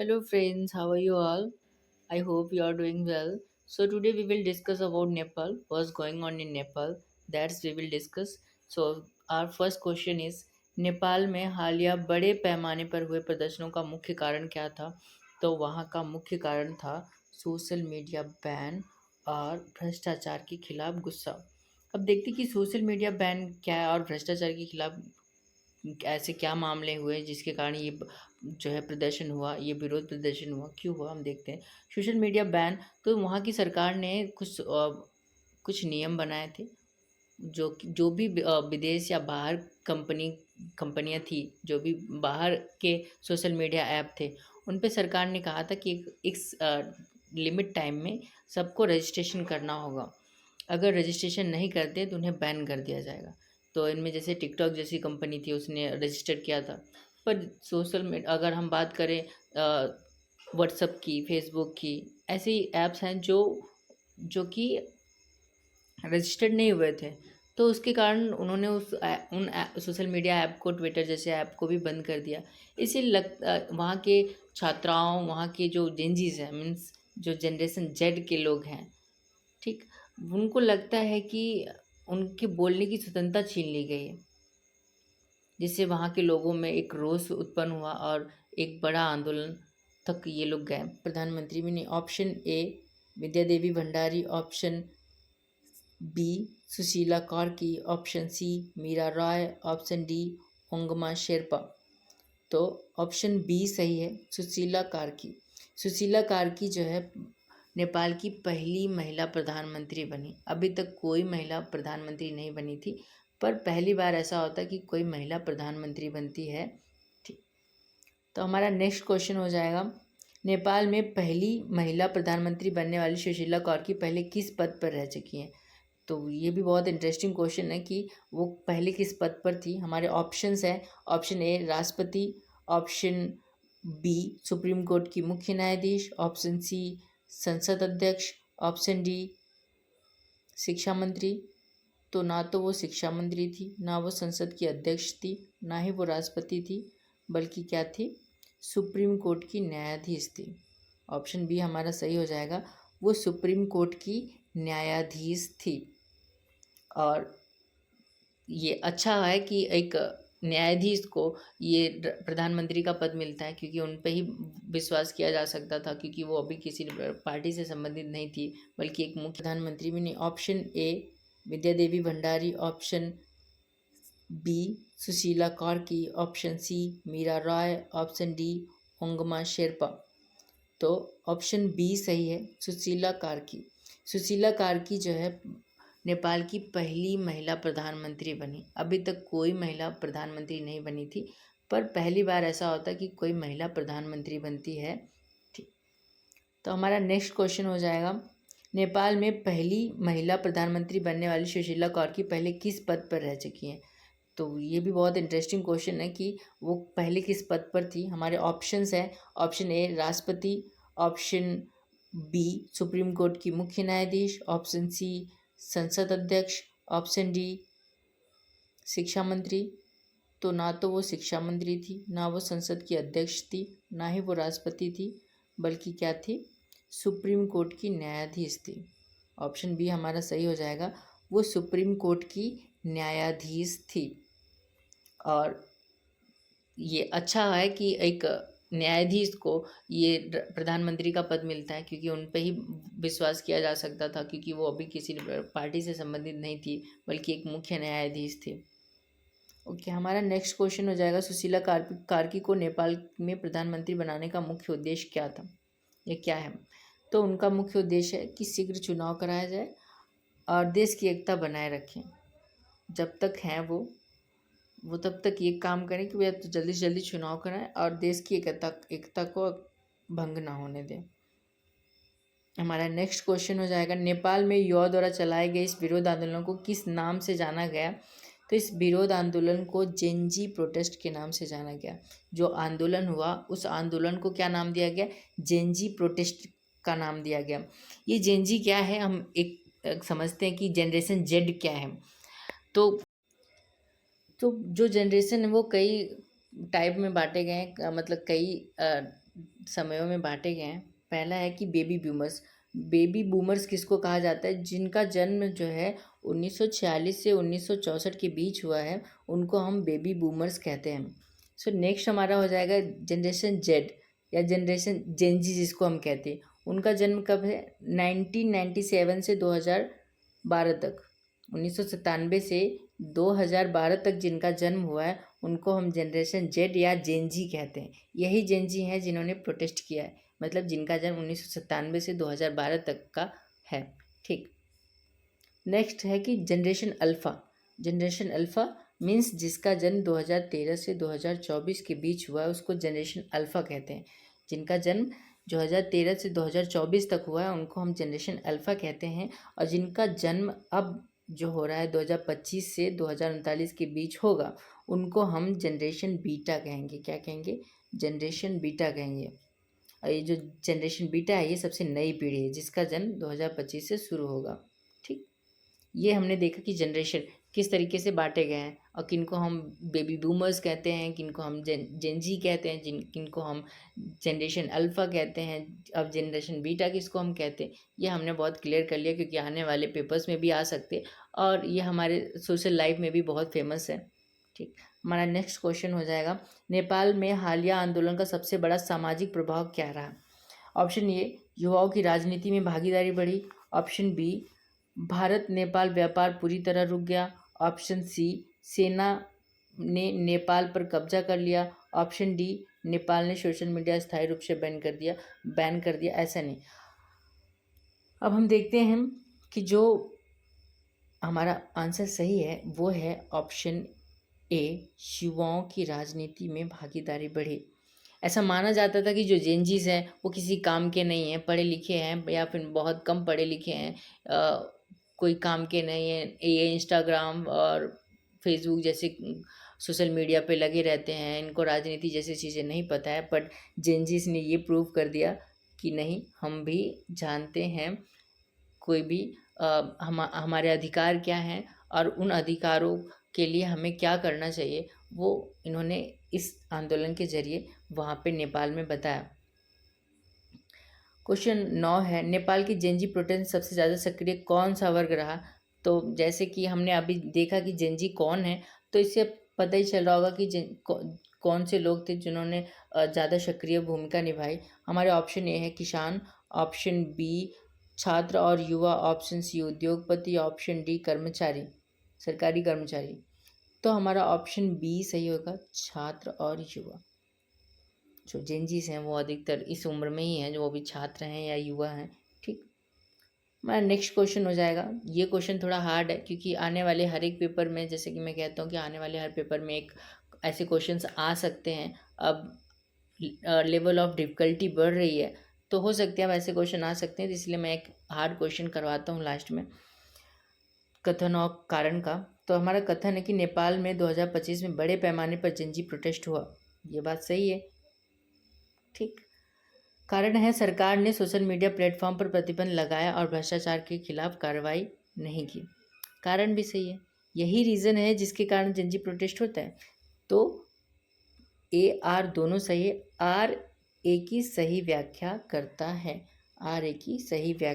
Hello friends, how are you all? I hope you are doing well. So today we will discuss about Nepal. What's going on in Nepal? That's we will discuss. So our first question is Nepal में हालिया बड़े पैमाने पर हुए प्रदर्शनों का मुख्य कारण क्या था? तो वहाँ का मुख्य कारण था सोशल मीडिया बैन और भ्रष्टाचार के खिलाफ गुस्सा। अब देखते कि सोशल मीडिया बैन क्या है और भ्रष्टाचार के खिलाफ ऐसे क्या मामले हुए जिसके कारण ये जो है प्रदर्शन हुआ, ये विरोध प्रदर्शन हुआ, क्यों हुआ हम देखते हैं। सोशल मीडिया बैन तो वहाँ की सरकार ने कुछ नियम बनाए थे जो भी विदेश या बाहर कंपनियां थी, जो भी बाहर के सोशल मीडिया ऐप थे, उन पे सरकार ने कहा था कि एक लिमिट टाइम में सबको रजिस्ट्रेशन करना होगा। अगर रजिस्ट्रेशन नहीं करते तो उन्हें बैन कर दिया जाएगा। तो इनमें जैसे टिकटॉक जैसी कंपनी थी, उसने रजिस्टर किया था। पर सोशल मीडिया अगर हम बात करें व्हाट्सअप की, फेसबुक की, ऐसी ऐप्स हैं जो कि रजिस्टर्ड नहीं हुए थे। तो उसके कारण उन्होंने सोशल मीडिया ऐप को, ट्विटर जैसे ऐप को भी बंद कर दिया। वहाँ के छात्राओं, वहाँ के जो जेनजीज हैं, मीन्स जो जनरेशन जेड के लोग हैं, ठीक, उनको लगता है कि उनके बोलने की स्वतंत्रता छीन ली गई है, जिससे वहाँ के लोगों में एक रोष उत्पन्न हुआ और एक बड़ा आंदोलन तक ये लोग गए। प्रधानमंत्री भी नहीं। Option A Vidya Devi Bhandari, option B Sushila Karki, option C Meera Roy, option D Ongma Sherpa. तो ऑप्शन बी सही है, सुशीला कार्की। सुशीला कार्की जो है नेपाल की पहली महिला प्रधानमंत्री बनी। अभी तक कोई महिला प्रधानमंत्री नहीं बनी थी, पर पहली बार ऐसा होता है कि कोई महिला प्रधानमंत्री बनती है। ठीक, तो हमारा नेक्स्ट क्वेश्चन हो जाएगा, नेपाल में पहली महिला प्रधानमंत्री बनने वाली सुशीला कौरकी पहले किस पद पर रह चुकी हैं? तो ये भी बहुत इंटरेस्टिंग क्वेश्चन है कि वो पहले किस पद पर थी। हमारे ऑप्शंस हैं, ऑप्शन ए राष्ट्रपति, ऑप्शन बी सुप्रीम कोर्ट की मुख्य न्यायाधीश, ऑप्शन सी संसद अध्यक्ष, ऑप्शन डी शिक्षा मंत्री। तो ना तो वो शिक्षा मंत्री थी, ना वो संसद की अध्यक्ष थी, ना ही वो राष्ट्रपति थी, बल्कि क्या थी, सुप्रीम कोर्ट की न्यायाधीश थी। ऑप्शन बी हमारा सही हो जाएगा, वो सुप्रीम कोर्ट की न्यायाधीश थी। और ये अच्छा है कि एक न्यायाधीश को ये प्रधानमंत्री का पद मिलता है, क्योंकि उन पे ही विश्वास किया जा सकता था, क्योंकि वो अभी किसी पार्टी से संबंधित नहीं थी, बल्कि एक मुख्य प्रधानमंत्री भी नहीं। Option A Vidya Devi Bhandari, option B Sushila Karki, option C Meera Roy, option D Ongma Sherpa. तो ऑप्शन बी सही है, सुशीला कार्की। सुशीला कार्की जो है नेपाल की पहली महिला प्रधानमंत्री बनी। अभी तक कोई महिला प्रधानमंत्री नहीं बनी थी, पर पहली बार ऐसा होता है कि कोई महिला प्रधानमंत्री बनती है। ठीक, तो हमारा नेक्स्ट क्वेश्चन हो जाएगा, नेपाल में पहली महिला प्रधानमंत्री बनने वाली सुशीला कौरकी पहले किस पद पर रह चुकी हैं? तो ये भी बहुत इंटरेस्टिंग क्वेश्चन है कि वो पहले किस पद पर थी। हमारे ऑप्शंस हैं, ऑप्शन ए राष्ट्रपति, ऑप्शन बी सुप्रीम कोर्ट की मुख्य न्यायाधीश, ऑप्शन सी संसद अध्यक्ष, ऑप्शन डी शिक्षा मंत्री। तो ना तो वो शिक्षा मंत्री थी, ना वो संसद की अध्यक्ष थी, ना ही वो राष्ट्रपति थी, बल्कि क्या थी, सुप्रीम कोर्ट की न्यायाधीश थी। ऑप्शन बी हमारा सही हो जाएगा, वो सुप्रीम कोर्ट की न्यायाधीश थी। और ये अच्छा है कि एक न्यायाधीश को ये प्रधानमंत्री का पद मिलता है, क्योंकि उन पे ही विश्वास किया जा सकता था, क्योंकि वो अभी किसी पार्टी से संबंधित नहीं थी, बल्कि एक मुख्य न्यायाधीश थी। ओके, हमारा नेक्स्ट क्वेश्चन हो जाएगा, सुशीला कार्की को नेपाल में प्रधानमंत्री बनाने का मुख्य उद्देश्य क्या था, ये क्या है? तो उनका मुख्य उद्देश्य है कि शीघ्र चुनाव कराया जाए और देश की एकता बनाए रखें। जब तक हैं वो तब तक ये काम करें कि भैया तो जल्दी से जल्दी चुनाव कराएं और देश की एकता को भंग ना होने दें। हमारा नेक्स्ट क्वेश्चन हो जाएगा, नेपाल में युवा द्वारा चलाए गए इस विरोध आंदोलन को किस नाम से जाना गया? तो इस विरोध आंदोलन को जेनजी प्रोटेस्ट के नाम से जाना गया। जो आंदोलन हुआ उस आंदोलन को क्या नाम दिया गया? जेनजी प्रोटेस्ट का नाम दिया गया। ये जेनजी क्या है, हम एक समझते हैं कि जनरेशन जेड क्या है। तो जो जनरेशन है वो कई टाइप में बांटे गए हैं, मतलब कई समयों में बांटे गए हैं। पहला है कि बेबी बूमर्स। बेबी बूमर्स किसको कहा जाता है? जिनका जन्म जो है 1946 से 1964 के बीच हुआ है, उनको हम बेबी बूमर्स कहते हैं। सो नेक्स्ट हमारा हो जाएगा जनरेशन जेड या जनरेशन जेनजी जिसको हम कहते हैं। उनका जन्म कब है? 1997 से 2012 तक, 1997 से 2012 तक जिनका जन्म हुआ है उनको हम जनरेशन जेड या जेनजी कहते हैं। यही जेनजी हैं जिन्होंने प्रोटेस्ट किया है, मतलब जिनका जन्म 1997 से 2012 तक का है। ठीक। नेक्स्ट है कि generation alpha. Generation alpha means जिसका जन्म 2013 से 2024 के बीच हुआ है उसको जनरेशन अल्फ़ा कहते हैं। जिनका जन्म 2013 से 2024 तक हुआ है उनको हम जनरेशन अल्फ़ा कहते हैं। और जिनका जन्म अब जो हो रहा है 2025 से 2039 के बीच होगा उनको हम जनरेशन बीटा कहेंगे। क्या कहेंगे? जनरेशन बीटा कहेंगे। और ये जो जनरेशन बीटा है ये सबसे नई पीढ़ी है जिसका जन्म 2025 से शुरू होगा। ठीक। ये हमने देखा कि जनरेशन किस तरीके से बांटे गए हैं और किनको हम बेबी बूमर्स कहते हैं, किनको हम जेनजी कहते हैं, किनको हम जनरेशन अल्फ़ा कहते हैं, अब जनरेशन बीटा किसको हम कहते हैं, ये हमने बहुत क्लियर कर लिया क्योंकि आने वाले पेपर्स में भी आ सकते हैं और ये हमारे सोशल लाइफ में भी बहुत फेमस है। ठीक। हमारा नेक्स्ट क्वेश्चन हो जाएगा, नेपाल में हालिया आंदोलन का सबसे बड़ा सामाजिक प्रभाव क्या रहा? ऑप्शन ए, युवाओं की राजनीति में भागीदारी बढ़ी। ऑप्शन बी, भारत नेपाल व्यापार पूरी तरह रुक गया। ऑप्शन सी, सेना ने नेपाल पर कब्जा कर लिया। ऑप्शन डी, नेपाल ने सोशल मीडिया स्थायी रूप से बैन कर दिया। ऐसा नहीं। अब हम देखते हैं कि जो हमारा आंसर सही है वो है ऑप्शन ए, युवाओं की राजनीति में भागीदारी बढ़ी। ऐसा माना जाता था कि जो जेनजीज हैं वो किसी काम के नहीं हैं, पढ़े लिखे हैं या फिर बहुत कम पढ़े लिखे हैं, कोई काम के नहीं है, ये इंस्टाग्राम और फेसबुक जैसे सोशल मीडिया पे लगे रहते हैं, इनको राजनीति जैसी चीज़ें नहीं पता है। बट जेनजीज ने ये प्रूव कर दिया कि नहीं, हम भी जानते हैं कोई भी हमारे अधिकार क्या हैं और उन अधिकारों के लिए हमें क्या करना चाहिए, वो इन्होंने इस आंदोलन के जरिए वहाँ पे नेपाल में बताया। क्वेश्चन 9 है, नेपाल की जेनजी प्रोटेस्ट सबसे ज़्यादा सक्रिय कौन सा वर्ग रहा? तो जैसे कि हमने अभी देखा कि जेनजी कौन है, तो इससे पता ही चल रहा होगा कि कौन से लोग थे जिन्होंने ज़्यादा सक्रिय भूमिका निभाई। हमारे ऑप्शन ए है किसान, ऑप्शन बी छात्र और युवा, ऑप्शन सी उद्योगपति, ऑप्शन डी कर्मचारी, सरकारी कर्मचारी। तो हमारा ऑप्शन बी सही होगा, छात्र और युवा। जो जेनजीस हैं वो अधिकतर इस उम्र में ही हैं, जो वो भी छात्र हैं या युवा हैं। ठीक। हमारा नेक्स्ट क्वेश्चन हो जाएगा, ये क्वेश्चन थोड़ा हार्ड है क्योंकि आने वाले हर एक पेपर में, जैसे कि मैं कहता हूँ कि आने वाले हर पेपर में एक ऐसे क्वेश्चंस आ सकते हैं। अब लेवल ऑफ डिफ़िकल्टी बढ़ रही है तो हो सकते हैं अब ऐसे क्वेश्चन आ सकते हैं, इसलिए मैं एक हार्ड क्वेश्चन करवाता हूँ लास्ट में कथन और कारण का। तो हमारा कथन है कि नेपाल में 2025 में बड़े पैमाने पर जेनजी प्रोटेस्ट हुआ। ये बात सही है। ठीक। कारण है सरकार ने सोशल मीडिया प्लेटफॉर्म पर प्रतिबंध लगाया और भ्रष्टाचार के खिलाफ कार्रवाई नहीं की। कारण भी सही है, यही रीज़न है जिसके कारण जेनजी प्रोटेस्ट होता है। तो ए आर दोनों सही है। आर ए की सही व्याख्या करता है। आर ए की सही व्याख्या